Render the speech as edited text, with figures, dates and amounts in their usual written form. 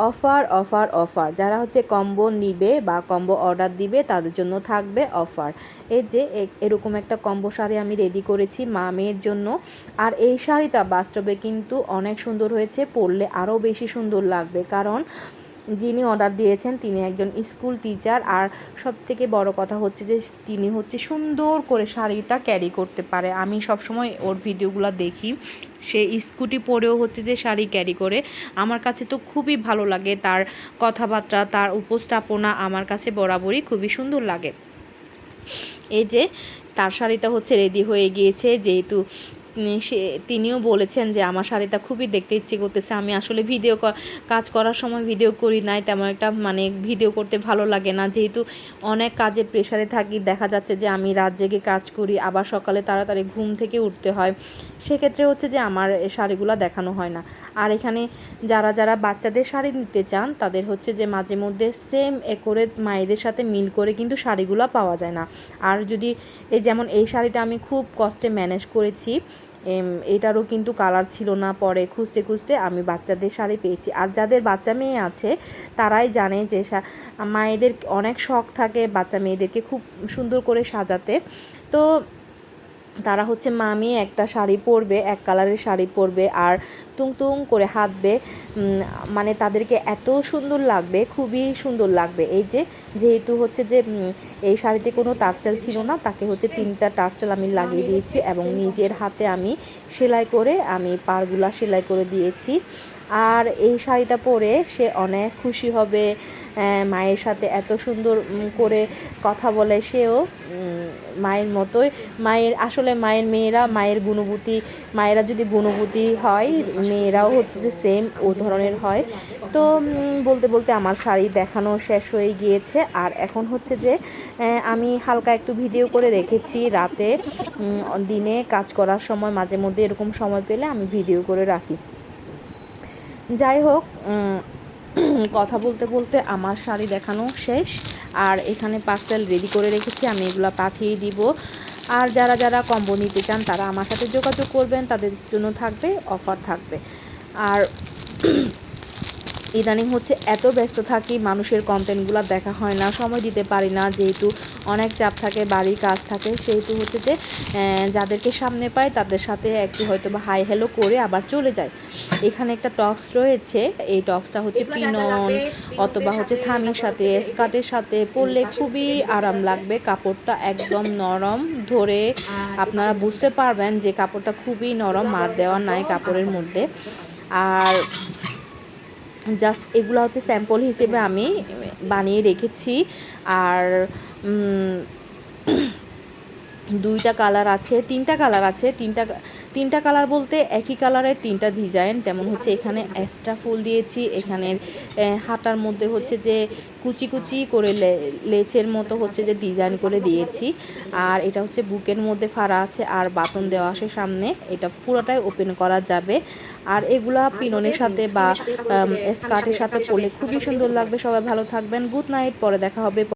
Offer offer offer, যারা হচ্ছে combo নিবে বা কম্বো অর্ডার দিবে তাদের জন্য থাকবে অফার। এই যে এরকম একটা কম্বো শাড়ি আমি রেডি করেছি মা মেয়ের জন্য। আর এই শাড়িটা বাস্তবে কিন্তু অনেক সুন্দর হয়েছে, পরলে আরও বেশি সুন্দর লাগবে, কারণ যিনি অর্ডার দিয়েছেন তিনি একজন স্কুল টিচার। আর সবথেকে বড় কথা হচ্ছে যে তিনি হচ্ছে সুন্দর করে শাড়িটা ক্যারি করতে পারে। আমি সবসময় ওর ভিডিওগুলো দেখি, সে স্কুটি পরেও হচ্ছে যে শাড়ি ক্যারি করে। আমার কাছে তো খুবই ভালো লাগে তার কথাবার্তা, তার উপস্থাপনা আমার কাছে বরাবরই খুবই সুন্দর লাগে। এই যে তার শাড়িটা হচ্ছে রেডি হয়ে গিয়েছে, যেহেতু তিনিও বলেছেন যে আমার শাড়িটা খুবই দেখতে ইচ্ছে করতেছে। আমি আসলে কাজ করার সময় ভিডিও করি নাই, তেমন একটা মানে ভিডিও করতে ভালো লাগে না, যেহেতু অনেক কাজের প্রেশারে থাকি। দেখা যাচ্ছে যে আমি রাত জেগে কাজ করি, আবার সকালে তাড়াতাড়ি ঘুম থেকে উঠতে হয়, সেক্ষেত্রে হচ্ছে যে আমার শাড়িগুলো দেখানো হয় না। আর এখানে যারা বাচ্চাদের শাড়ি নিতে চান তাদের হচ্ছে যে মাঝে মধ্যে সেম করে মায়েদের সাথে মিল করে কিন্তু শাড়িগুলো পাওয়া যায় না। আর যদি যেমন এই শাড়িটা আমি খুব কষ্টে ম্যানেজ করেছি, এটারও কিন্তু কালার ছিল না, পরে খুঁজতে খুঁজতে আমি বাচ্চাদের শাড়ি পেয়েছি। আর যাদের বাচ্চা মেয়ে আছে তারাই জানে যে মায়েদের অনেক শখ থাকে বাচ্চা মেয়েদেরকে খুব সুন্দর করে সাজাতে। তো তারা হচ্ছে মা মেয়ে একটা শাড়ি পরবে, এক কালারের শাড়ি পরবে আর তুং করে হাঁটবে, মানে তাদেরকে এত সুন্দর লাগবে, খুবই সুন্দর লাগবে। এই যেহেতু হচ্ছে যে এই শাড়িতে কোনো টার্সেল ছিল না, তাকে হচ্ছে 3টা টার্সেল আমি লাগিয়ে দিয়েছি এবং নিজের হাতে আমি সেলাই করে আমি পাড়গুলা সেলাই করে দিয়েছি। আর এই শাড়িটা পরে সে অনেক খুশি হবে, মায়ের সাথে এত সুন্দর করে কথা বলে, সেও মায়ের মতোই। মায়ের মেয়েরা মায়ের গুণবতী, মায়েরা যদি গুণবতী হয় মেয়েরাও হচ্ছে যে সেম ও ধরনের হয়। তো বলতে বলতে আমার শাড়ি দেখানো শেষ হয়ে গিয়েছে। আর এখন হচ্ছে যে আমি হালকা একটু ভিডিও করে রেখেছি রাতে, দিনে কাজ করার সময় মাঝে মধ্যে এরকম সময় পেলে আমি ভিডিও করে রাখি। যাই হোক, কথা বলতে বলতে আমার শাড়ি দেখানো শেষ, আর এখানে পার্সেল রেডি করে রেখেছি, আমি এগুলো পাঠিয়ে দিব। আর যারা কম্বো নিতে চান তারা আমার সাথে যোগাযোগ করবেন, তাদের জন্য থাকবে অফার থাকবে। আর ইদানিং হচ্ছে এত ব্যস্ত থাকি, মানুষের কন্টেন্টগুলো দেখা হয় না, সময় দিতে পারি না, যেহেতু অনেক চাপ থাকে, বাড়ির কাজ থাকে, সেহেতু হচ্ছে যে যাদেরকে সামনে পাই তাদের সাথে একটু হয়তো বা হাই হ্যালো করে আবার চলে যায়। এখানে একটা টপস রয়েছে, এই টপসটা হচ্ছে পিনন অথবা হচ্ছে থামির সাথে স্কার্টের সাথে পরলে খুবই আরাম লাগবে। কাপড়টা একদম নরম, ধরে আপনারা বুঝতে পারবেন যে কাপড়টা খুবই নরম, মার দেওয়া নাই কাপড়ের মধ্যে। আর জাস্ট এগুলো হচ্ছে স্যাম্পল হিসেবে আমি বানিয়ে রেখেছি। আর 2টা কালার আছে, 3টা কালার আছে, তিনটা কালার বলতে একই কালারের 3টা ডিজাইন। যেমন হচ্ছে এখানে এক্সট্রা ফুল দিয়েছি, এখানের হাতার মধ্যে হচ্ছে যে কুচি কুচি করে লেচের মতো হচ্ছে যে ডিজাইন করে দিয়েছি। আর এটা হচ্ছে বুকের মধ্যে ফাড়া আছে আর বাটন দেওয়া আছে সামনে, এটা পুরোটাই ওপেন করা যাবে। আর এগুলা পিননের সাথে বা স্কার্টের সাথে পরলে খুবই সুন্দর লাগবে। সবাই ভালো থাকবেন, গুড নাইট, পরে দেখা হবে।